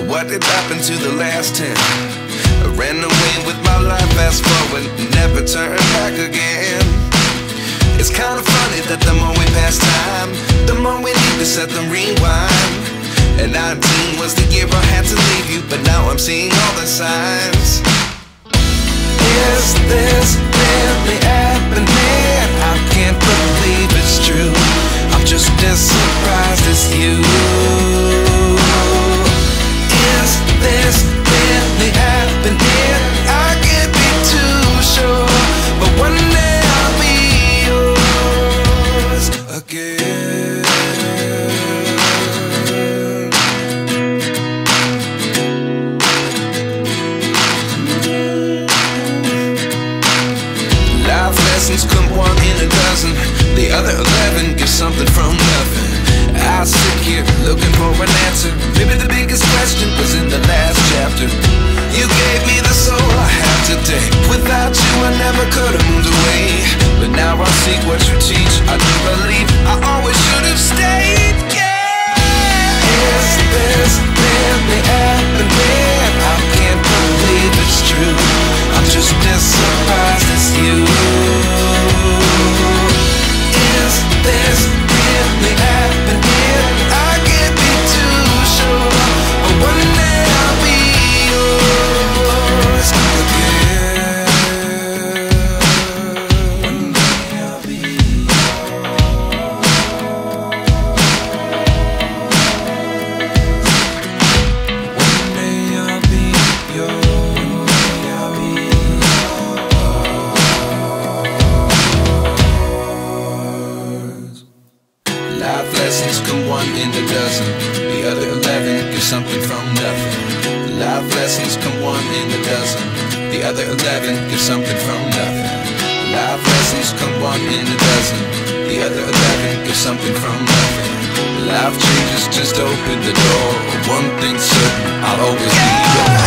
what did happen to the last 10? I ran away with my life, fast forward, never turn back again. It's kinda funny that the more we pass time, the more we need to set the rewind. And 19 was the year I had to leave you, but now I'm seeing all the signs. Is this really happening? I can't believe it's true. I'm just as surprised as you. Is this really happening? I can't be too sure, but one day I'll be yours again. Life lessons come one in a dozen. The other 11 get something from nothing. I sit here looking for an answer. Maybe the biggest question was in the last chapter. You gave me the soul I have today. Without you I never could have moved away. But now I see what you teach. I do believe I always should have stayed. Yeah. Is this really happening? I can't believe it's true. I'm just as surprised as you. Is this really happening? I can't be too sure, but one day I'll be yours again. One day I'll be yours. One day I'll be yours. Life lessons come one in a dozen. The other 11 get something from nothing. Life lessons come one in a dozen. The other 11 get something from nothing. Life lessons come one in a dozen. The other 11 get something from nothing. Life changes just open the door. One thing's certain, I'll always be yours.